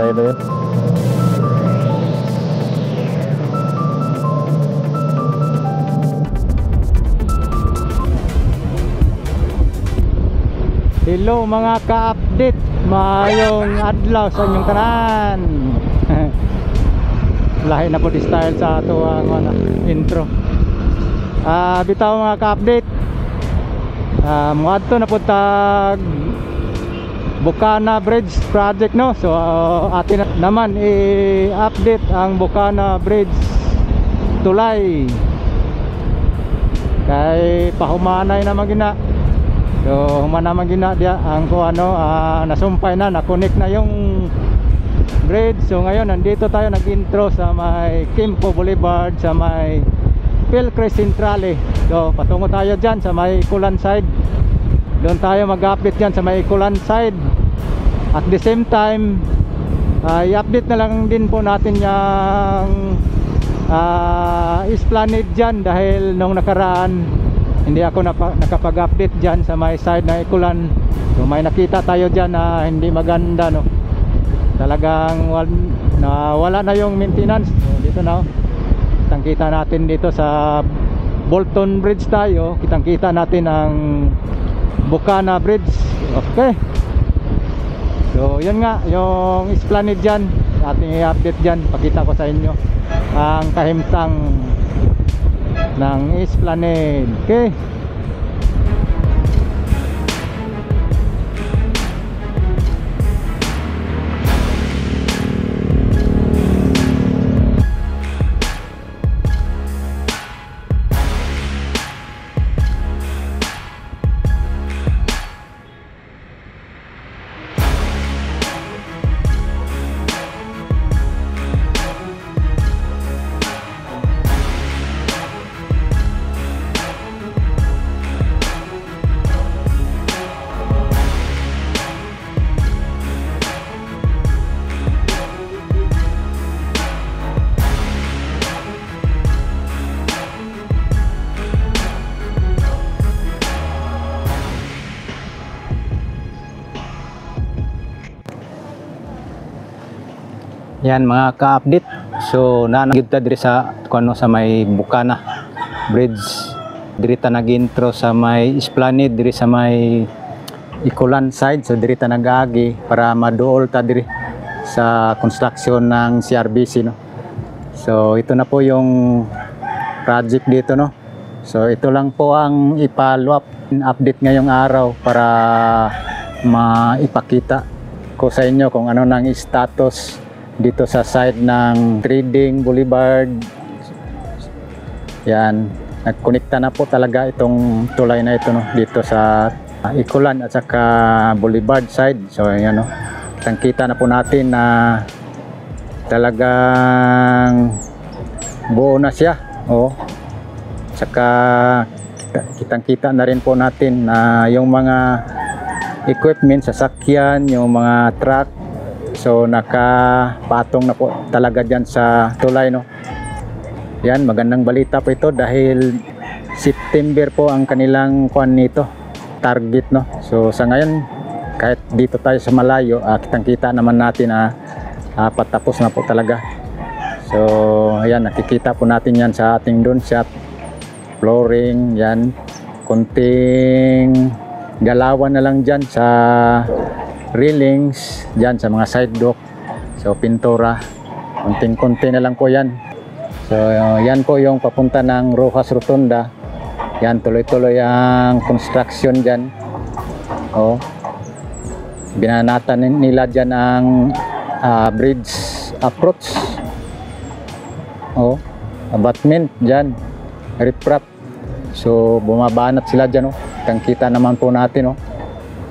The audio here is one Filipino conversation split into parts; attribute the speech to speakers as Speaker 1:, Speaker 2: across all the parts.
Speaker 1: na yun.
Speaker 2: Hello mga ka-update, mayong adlaw sa inyong tanan. Lahi na po di style sa ato ang intro. Bitaw mga ka-update, muadto na po tag Bukana Bridge project, no. So atin naman i-update ang Bukana Bridge tulay kay pahumanay na magina. So humana magina dia ang nasumpay na, na-connect na yung bridge. So ngayon nandito tayo nag-intro sa may Quimpo Boulevard, sa may Pilcres Centrale. So patungo tayo dyan sa may Kulan side. Doon tayo mag-update dyan sa may Kulan side. At the same time, i-update na lang din po natin yung Esplanade dyan, dahil nung nakaraan hindi ako nakapag-update dyan sa may side na Ikulan. So may nakita tayo dyan na hindi maganda, no. Talagang wala na yung maintenance. So dito na, kitang kita natin dito sa Bolton Bridge tayo, kitang kita natin ang Bukana Bridge. Okay, so yun nga yung Esplanade dyan, ating i-update dyan. Pakita ko sa inyo ang kahimtang ng Esplanade. Okay, yan mga ka-update. So nanagid ta diri sa sa may Bukana Bridge. Diri ta nag-intro sa may Esplanade, diri sa may Ikulan side. So diri ta nag-agi para maduol ta diri sa construction ng CRBC, no. So ito na po yung project dito, no. So ito lang po ang i-follow up update ngayong araw para maipakita ko sa inyo kung ano nang status dito sa side ng Trading Boulevard. Yan, nagkonekta na po talaga itong tulay na ito, no, dito sa Ikulan at saka Boulevard side. So yan, no, kita na po natin na talagang buo na siya. Saka kitang-kita na rin po natin na yung mga equipment, sasakyan, yung mga truck, so nakapatong na po talaga dyan sa tulay, no. Yan, magandang balita po ito dahil September po ang kanilang nito, target, no. So sa ngayon, kahit dito tayo sa malayo, kitang-kita naman natin na patapos na po talaga. So ayan, nakikita po natin yan sa ating doon shop flooring. Yan, konting galawan na lang dyan sa railings, dyan sa mga side dock. So pintura, konting-konti na lang po yan. So yan po yung papunta ng Rojas Rotunda. Yan, tuloy-tuloy ang construction dyan. Binanatan nila dyan ang bridge approach. Abutment dyan, riprap. So bumabanat sila dyan, kita naman po natin,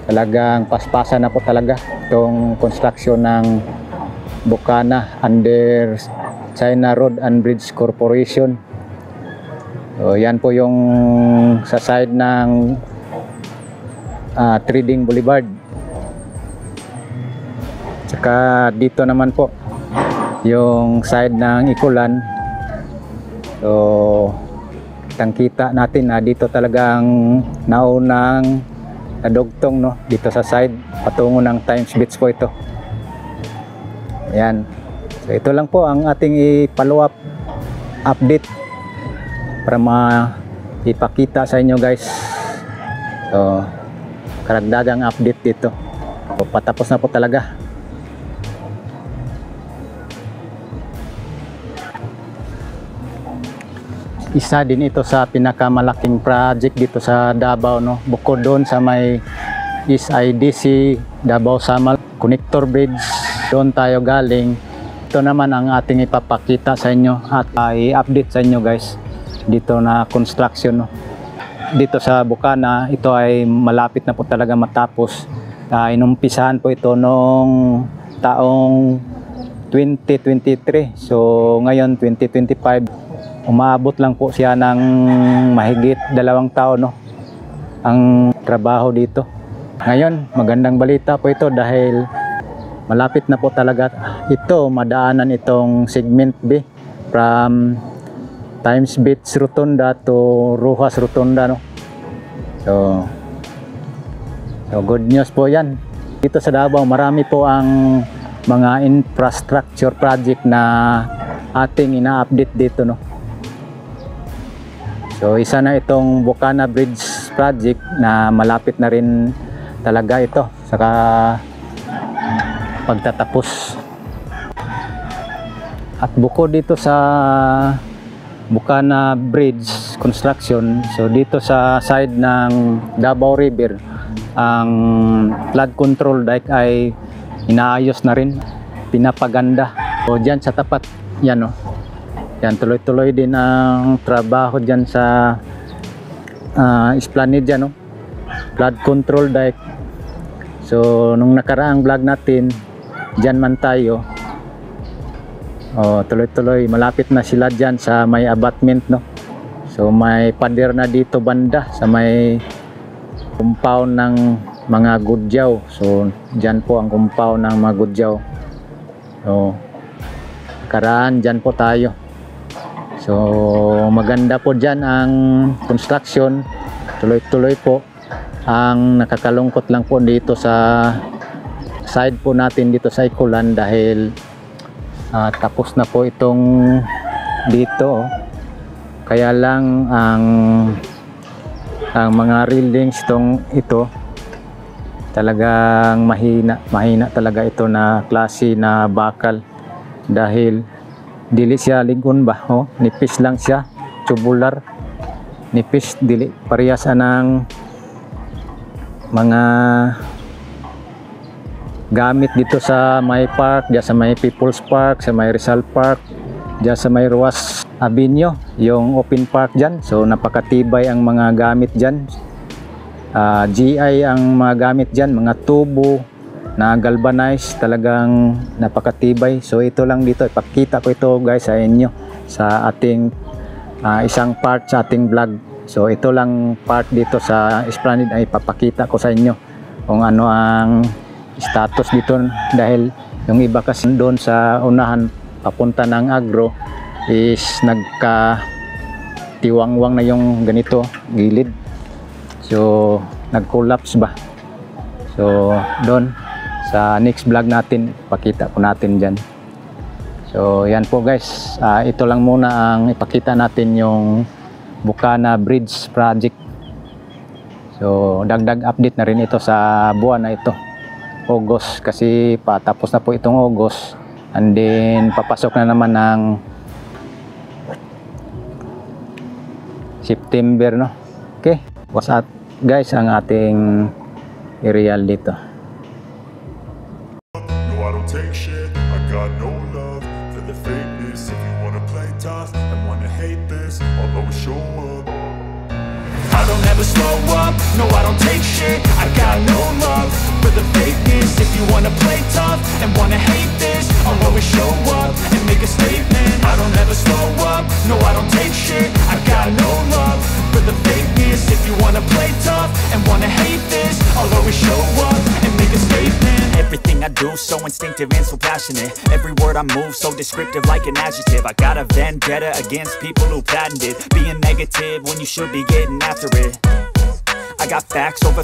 Speaker 2: talagang paspasan na po talaga itong construction ng Bukana under China Road and Bridge Corporation. So yan po yung sa side ng Trading Boulevard. Tsaka dito naman po yung side ng Ikulan. So kita natin na dito talagang naunang nadugtong, no, dito sa side patungo ng Times Beach po ito. Ayan. So ito lang po ang ating i-follow up update para ipakita sa inyo guys. So karagdagang update dito. So, patapos na po talaga. Isa din ito sa pinakamalaking project dito sa Davao, no? Bukod doon sa may SIDC Davao Samal Connector Bridge, doon tayo galing. Ito naman ang ating ipapakita sa inyo at i-update sa inyo guys dito na construction, no? Dito sa Bukana, ito ay malapit na po talaga matapos. Inumpisahan po ito noong taong 2023. So ngayon 2025, umaabot lang po siya ng mahigit 2 taon, no? Ang trabaho dito. Ngayon, magandang balita po ito dahil malapit na po talaga ito madaanan itong segment B from Times Beach Rotunda to Rojas Rotunda, no? So good news po yan. Dito sa Davao, marami po ang mga infrastructure project na ating ina-update dito, no? So isa na itong Bukana Bridge project na malapit na rin talaga ito saka pagtatapos. At bukod dito sa Bukana Bridge construction, so dito sa side ng Davao River, ang flood control dike ay inaayos na rin, pinapaganda. So dyan sa tapat, yan, no? Yan, tuloy-tuloy din ang trabaho dyan sa esplanade dyan, no? Flood control dike. So nung nakaraang vlog natin, dyan man tayo. Tuloy-tuloy, malapit na sila dyan sa may abutment, no? So may pader na dito banda sa may compound ng mga Gudyaw. So dyan po ang compound ng mga Gudyaw. So karaan dyan po tayo. So maganda po dyan ang construction, tuloy-tuloy po. Ang nakakalungkot lang po dito sa side po natin dito sa Ikulan dahil tapos na po itong dito, kaya lang ang mga railings ito talagang mahina talaga ito na klase na bakal dahil dili siya lingon ba, nipis lang siya, tubular, nipis, dili parehas anang mga gamit dito sa may park, diyan sa may People's Park, sa may Rizal Park, diyan sa may Ruas Avenue, yung open park diyan. So napakatibay ang mga gamit diyan. GI ang mga gamit diyan, mga tubo na galvanized, talagang napakatibay. So ito lang dito, ipakita ko ito guys sa inyo sa ating isang part sa ating vlog. So ito lang part dito sa Esplanade ay ipapakita ko sa inyo kung ano ang status dito dahil yung iba kasi doon sa unahan papunta ng Agro is nagka-tiwangwang na yung ganito gilid, so nag-collapse ba. So doon sa next vlog natin pakita ko natin dyan. So yan po guys, ito lang muna ang ipakita natin yung Bukana Bridge project. So dagdag update na rin ito sa buwan na ito, August, kasi patapos na po itong August and then papasok na naman ng September, no? Okay, what's up guys ang ating aerial dito.
Speaker 1: No, I don't take shit. I got no love for the fakeness. If you wanna play tough and wanna hate this, I'll always show up. I don't ever slow up. No, I don't take shit. I got no love for the fakeness. If you wanna play tough and wanna hate this, I'll always show up and make a statement. I don't ever slow up. No, I don't take shit. I got no love for the fakeness. If you wanna play tough and wanna hate this, I'll always show up and make a statement.
Speaker 3: Everything I do so instinctive and so passionate. Every word I move so descriptive like an adjective. I got a vendetta against people who patented being negative when you should be getting after it. I got facts over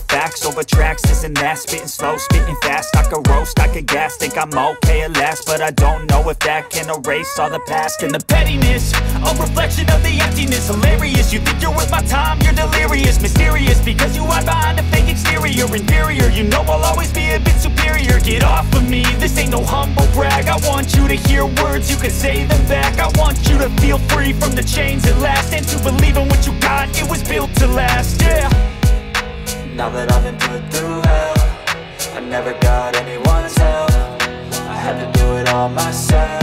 Speaker 3: tracks, this and that, spitting slow, spitting fast. I could roast, I could gas, think I'm okay at last, but I don't know if that can erase all the past. And the pettiness, a reflection of the emptiness. Hilarious, you think you're worth my time, you're delirious. Mysterious, because you hide behind a fake exterior. Inferior, you know I'll always be a bit superior. Get off of me, this ain't no humble brag. I want you to hear words, you can say them back. I want you to feel free from the chains at last, and to believe in what you got, it was built to last, yeah.
Speaker 4: Now that I've been put through hell, I never got anyone's help. I had to do it all myself.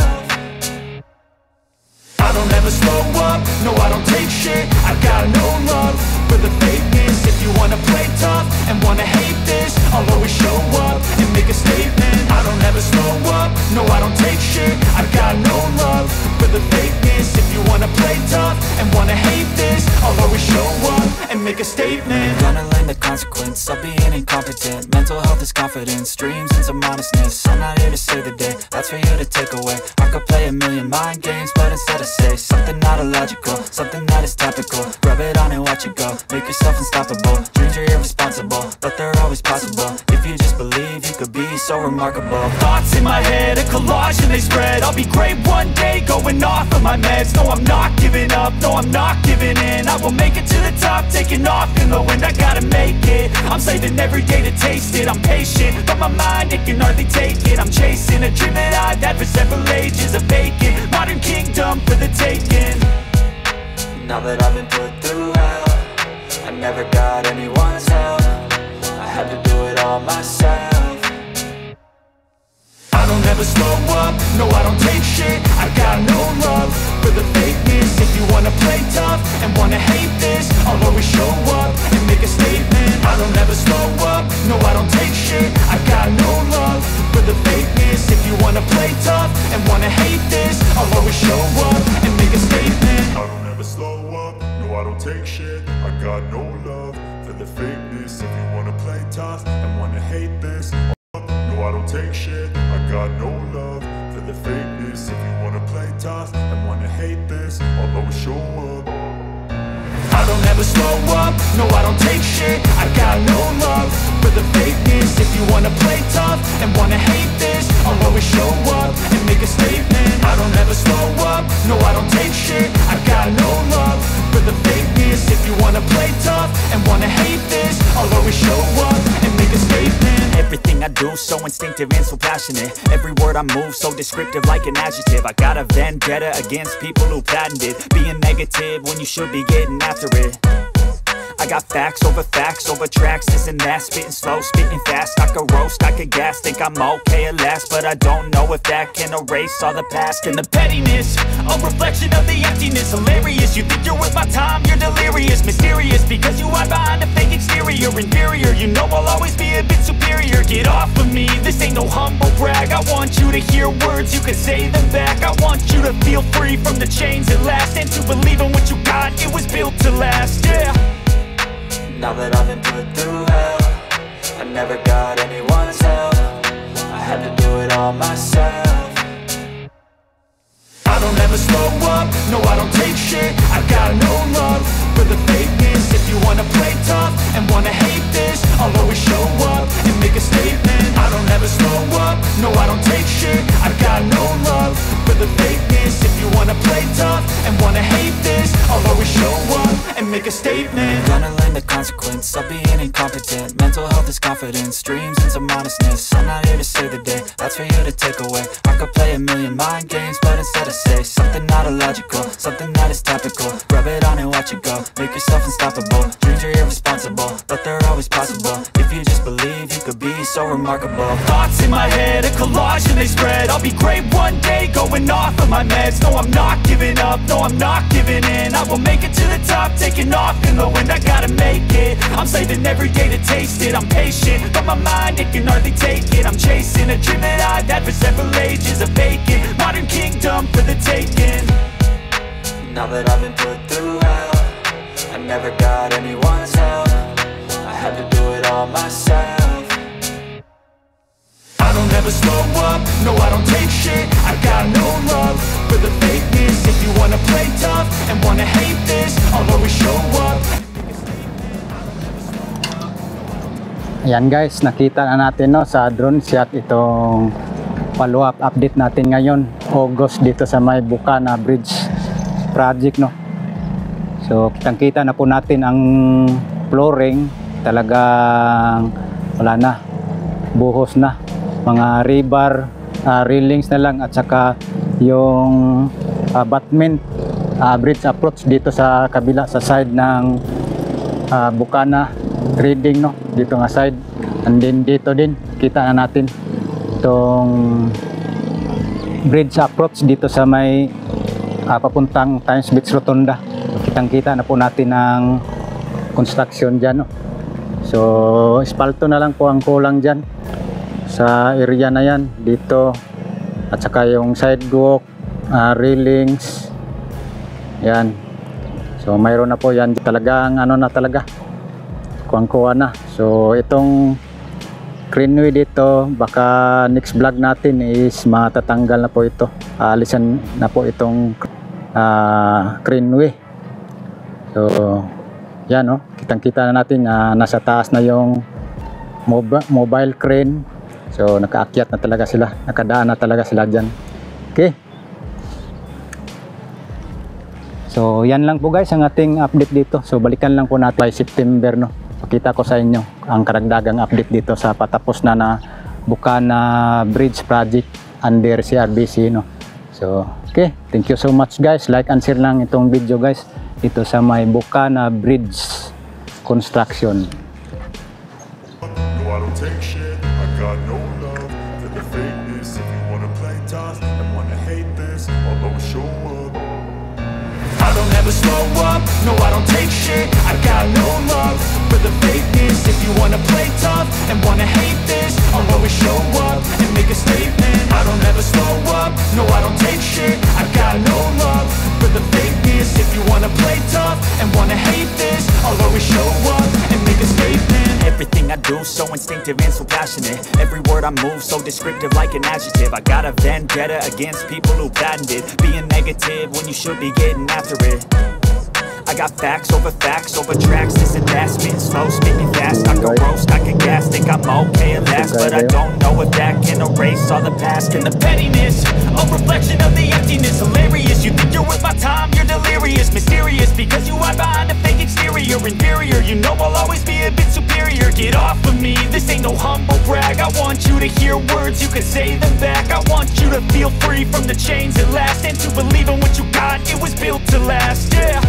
Speaker 1: I don't ever slow up, no I don't take shit. I got no love for the fakeness. If you wanna play tough and wanna hate this, I'll always show up and make a statement. I don't ever slow up, no I don't take shit. I got no love for the fakeness. If you wanna play tough and wanna hate this, I'll always show up and make a statement.
Speaker 4: Gonna learn the consequence of being incompetent. Mental health is confidence, dreams and some honestness. I'm not here to save the day, that's for you to take away. I could play a million mind games, but instead I say something not illogical, something that is topical. Rub it on and watch it go, make yourself unstoppable. Dreams are irresponsible, but they're always possible. If you just believe, you could be so remarkable.
Speaker 3: Thoughts in my head, a collage and they spread. I'll be great one day, going off of my meds. No, I'm not giving up, no, I'm not giving in. I will make it to the top, taking off in the wind. I gotta make it, I'm saving every day to taste it. I'm patient, but my mind, it can hardly take it. I'm chasing a dream that I've had for several ages. A vacant, modern kingdom for the taking.
Speaker 4: Now that I've been put through hell, I never got anyone's help. I had to do it all myself.
Speaker 1: I don't ever slow up, no I don't take shit. I got no love for the fakeness. If you wanna play tough and wanna hate this, I'll always show up and make a statement. I don't ever slow up, no I don't take shit. I got no love for the fakeness. If you wanna play tough and wanna hate this, I'll always show up and make a statement. I don't ever slow up, no I don't take shit. I got no love for the fakeness. If you wanna play tough and wanna hate this, no I don't take shit. I got no love for the fakeness. If you wanna play tough and wanna hate this, I'll always show up. I don't ever slow up, no I don't take shit. I got no love for the fakeness. If you wanna play tough and wanna hate this, I'll always show up and make a statement. I don't ever slow up, no I don't take shit. I got no love for the fakeness. If you wanna play tough and wanna hate this, I'll always show up and make a statement.
Speaker 3: Everything I do so instinctive and so passionate. Every word I move so descriptive like an adjective. I got a vendetta against people who patented being negative when you should be getting after it. I got facts over tracks, this and that, spitting slow, spitting fast. I could roast, I could gas, think I'm okay at last, but I don't know if that can erase all the past. And the pettiness, a reflection of the emptiness. Hilarious, you think you're worth my time, you're delirious. Mysterious, because you hide behind a fake exterior. Inferior, you know I'll always be a bit superior. Get off of me, this ain't no humble brag. I want you to hear words, you can say them back. I want you to feel free from the chains at last, and to believe in what you got, it was built to last, yeah.
Speaker 4: Now that I've been put through hell, I never got anyone's help. I had to do it all myself.
Speaker 1: I don't ever slow up, no I don't take shit. I got no love for the fakeness. If you wanna play tough and wanna hate this, I'll always show up and make a statement. I don't ever slow up, no I don't take shit. I got no love for the fakeness. If you wanna play tough and wanna hate this, I'll always show up and make a statement.
Speaker 4: Gonna learn the consequence of being incompetent. Mental health is confidence, dreams and some honestness. I'm not here to save the day, that's for you to take away. I could play a million mind games, but instead I say something not illogical, something that is topical. Rub it on and watch it go, make yourself unstoppable. Dreams are irresponsible, but they're always possible. If you just believe, you could be so remarkable.
Speaker 3: Thoughts in my head, a collage and they spread. I'll be great one day, going off of my meds. No, I'm not giving up, no, I'm not giving in. I will make it to the top, taking off in the wind. I gotta make it, I'm saving every day to taste it. I'm patient, but my mind, it can hardly take it. I'm chasing a dream that I've had for several ages. A vacant, modern kingdom for the taking.
Speaker 4: Now that I've been put through hell, I never got anyone's help. I had to do it all myself.
Speaker 1: I don't ever slow up, no I don't take shit. I got no love for the fakeness. If you wanna play tough and wanna hate this, I'll always show up.
Speaker 2: Ayan guys, nakita na natin no, sa drone shot itong follow-up update natin ngayon, August, dito sa may Bukana Bridge project no. So kitang-kita na po natin ang flooring, talagang wala na, buhos na, mga rebar, railings na lang, at saka yung abutment, bridge approach dito sa kabila, sa side ng Bukana Trading no, dito nga side. And then dito din kita na natin itong bridge approach dito sa may papuntang Times Beach Rotunda. Kitang kita na po natin ang construction dyan no. So espalto na lang po ang kulang dyan sa area na yan dito, at saka yung sidewalk, railings yan. So mayroon na po yan, talagang ano na talaga, kuwang-kuwa na. So itong Greenway dito, baka next vlog natin is matatanggal na po ito, alisan na po itong Greenway. So yan no, kitang-kita na natin nasa taas na yung mobile crane. So nakaakyat na talaga sila, nakadaan na talaga sila dyan. Okay, so yan lang po guys ang ating update dito. So balikan lang po natin by September no, pakita ko sa inyo ang karagdagang update dito sa patapos na Bukana Bridge project under CRBC no. So okay, thank you so much guys, like and share lang itong video guys dito sa may Bukana Bridge construction.
Speaker 1: No, I don't take shit. I got no love for the fakeness. If you wanna play tough and wanna hate this, I'll always show up.
Speaker 3: I don't ever slow up, no I don't take shit. I got no love for the fakeness. If you wanna play tough and wanna hate this, I'll always show up and make a statement. I don't ever slow up, no I don't take shit. I got no love for the fakeness. If you wanna play tough and wanna hate this, I'll always show up and make a statement. Everything I do so instinctive and so passionate. Every word I move so descriptive like an adjective. I got a vendetta against people who patented being negative when you should be getting after it. I got facts over tracks, this and that. Spitting slow, speaking fast, I can roast, I can gas. Think I'm okay at last, but I don't know if that can erase all the past. And the pettiness, a reflection of the emptiness. Hilarious, you think you're worth my time, you're delirious. Mysterious, because you hide behind a fake exterior. Inferior, you know I'll always be a bit superior. Get off of me, this ain't no humble brag. I want you to hear words, you can say them back. I want you to feel free from the chains at last, and to believe in what you got, it was built to last, yeah.